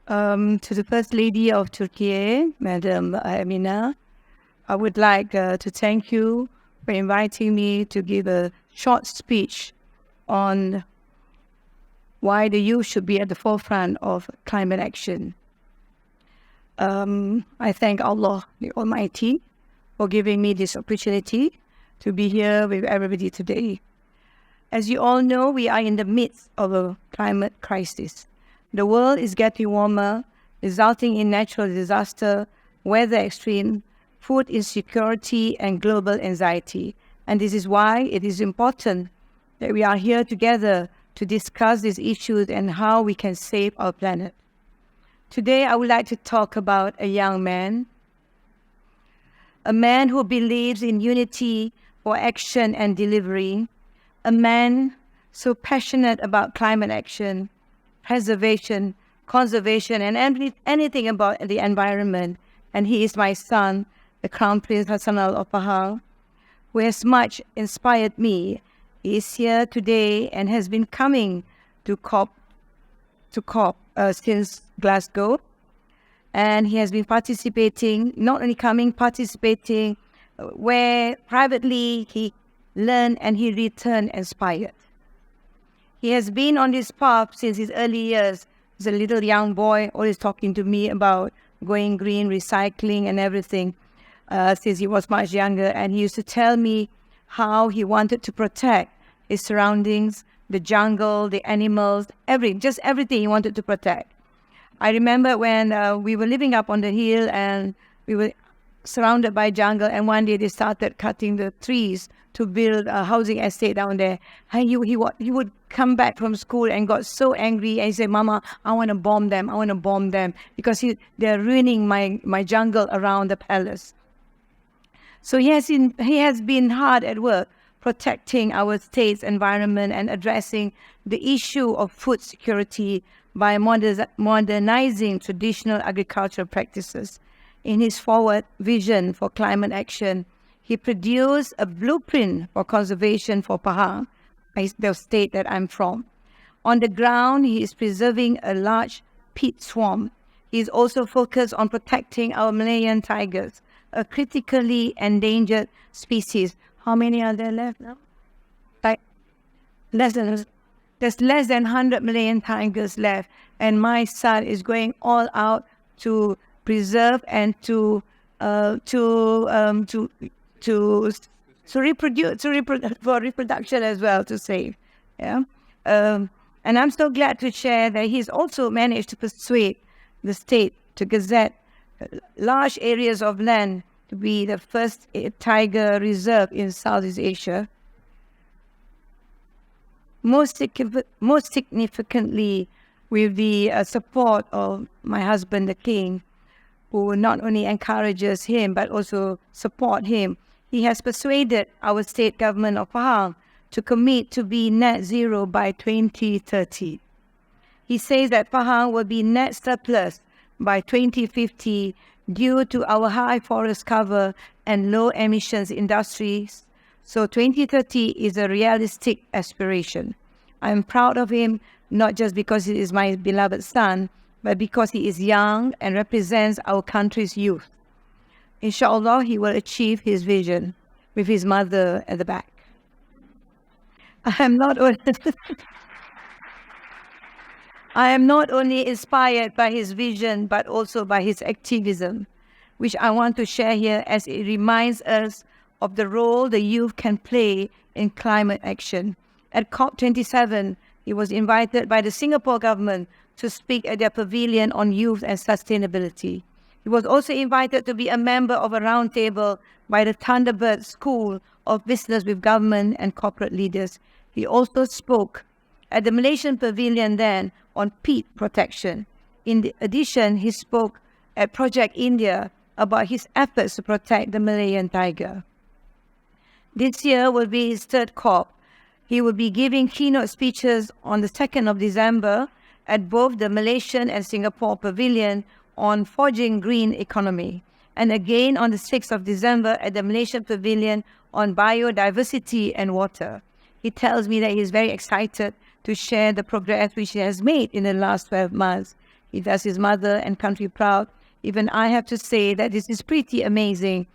To the First Lady of Turkey, Madam Aminah, I would like to thank you for inviting me to give a short speech on why the youth should be at the forefront of climate action. I thank Allah, the Almighty, for giving me this opportunity to be here with everybody today. As you all know, we are in the midst of a climate crisis. The world is getting warmer, resulting in natural disaster, weather extreme, food insecurity, and global anxiety. And this is why it is important that we are here together to discuss these issues and how we can save our planet. Today, I would like to talk about a young man, a man who believes in unity for action and delivery, a man so passionate about climate action, preservation, conservation, and anything about the environment. And he is my son, the Crown Prince Hassanal of Pahang, who has much inspired me. He is here today and has been coming to COP since Glasgow. And he has been participating, not only coming, participating, where privately he learned and he returned inspired. He has been on this path since his early years. He's a little young boy, always talking to me about going green, recycling and everything since he was much younger. And he used to tell me how he wanted to protect his surroundings, the jungle, the animals, just everything he wanted to protect. I remember when we were living up on the hill and we were surrounded by jungle, and one day they started cutting the trees to build a housing estate down there. And he would come back from school and got so angry and he said, "Mama, I want to bomb them. I want to bomb them because they're ruining my jungle around the palace." So he has been hard at work protecting our state's environment and addressing the issue of food security by modernizing traditional agricultural practices. In his forward vision for climate action, he produced a blueprint for conservation for Pahang, the state that I'm from. On the ground, he is preserving a large peat swamp. He is also focused on protecting our Malayan tigers, a critically endangered species. How many are there left now? There's less than 100 million tigers left, and my son is going all out to preserve and to reproduce, for reproduction as well, to save. Yeah, and I'm so glad to share that he's also managed to persuade the state to gazette large areas of land to be the first tiger reserve in Southeast Asia. Most significantly, with the support of my husband, the King, who not only encourages him but also support him, he has persuaded our state government of Pahang to commit to be net zero by 2030. He says that Pahang will be net surplus by 2050 due to our high forest cover and low emissions industries. So 2030 is a realistic aspiration. I'm proud of him, not just because he is my beloved son, but because he is young and represents our country's youth. Inshallah, he will achieve his vision with his mother at the back. I am not only inspired by his vision, but also by his activism, which I want to share here as it reminds us of the role the youth can play in climate action. At COP27, he was invited by the Singapore government to speak at their pavilion on youth and sustainability. He was also invited to be a member of a roundtable by the Thunderbird School of Business with government and corporate leaders. He also spoke at the Malaysian Pavilion then on peat protection. In addition, he spoke at Project India about his efforts to protect the Malayan tiger. This year will be his third COP. He will be giving keynote speeches on the 2nd of December at both the Malaysian and Singapore Pavilion on forging green economy, and again on the 6th of December at the Malaysian Pavilion on biodiversity and water. He tells me that he is very excited to share the progress which he has made in the last 12 months. He does his mother and country proud. Even I have to say that this is pretty amazing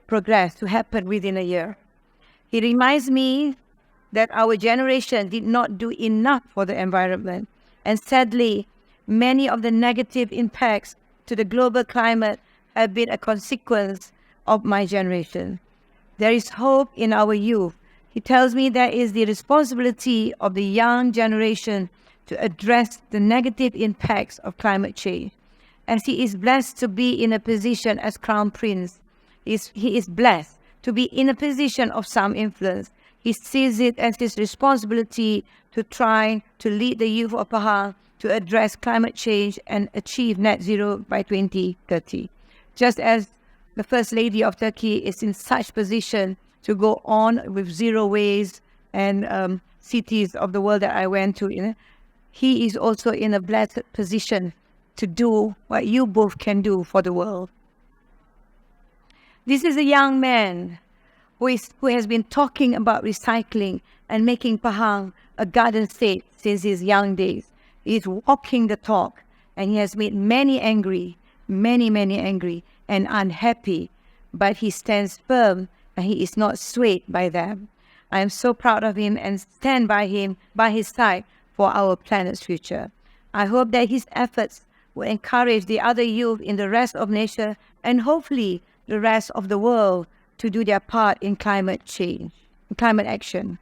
progress to happen within a year. He reminds me that our generation did not do enough for the environment. And sadly, many of the negative impacts to the global climate have been a consequence of my generation. There is hope in our youth. He tells me that it is the responsibility of the young generation to address the negative impacts of climate change. As he is blessed to be in a position as Crown Prince, he is blessed to be in a position of some influence. He sees it as his responsibility to try to lead the youth of Pahang to address climate change and achieve net zero by 2030. Just as the First Lady of Turkey is in such position to go on with zero waste and cities of the world that I went to, he is also in a blessed position to do what you both can do for the world. This is a young man who has been talking about recycling and making Pahang a garden state since his young days. He is walking the talk, and he has made many angry, many angry and unhappy, but he stands firm and he is not swayed by them. I am so proud of him and stand by him, by his side for our planet's future. I hope that his efforts will encourage the other youth in the rest of nature and hopefully the rest of the world to do their part in climate change, climate action.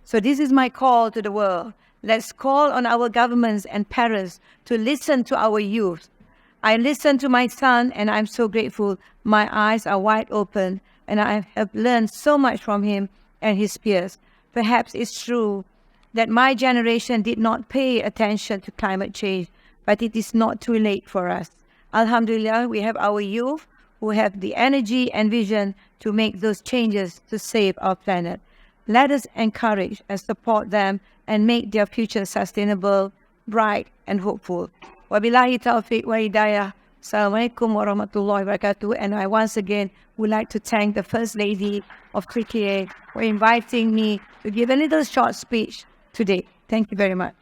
So this is my call to the world. Let's call on our governments and parents to listen to our youth. I listen to my son and I'm so grateful. My eyes are wide open and I have learned so much from him and his peers. Perhaps it's true that my generation did not pay attention to climate change, but it is not too late for us. Alhamdulillah, we have our youth who have the energy and vision to make those changes to save our planet. Let us encourage and support them and make their future sustainable, bright and hopeful. Wabillahi taufiq wa hidayah. Assalamualaikum warahmatullahi wabarakatuh. And I once again would like to thank the First Lady of Turkey for inviting me to give a little short speech today. Thank you very much.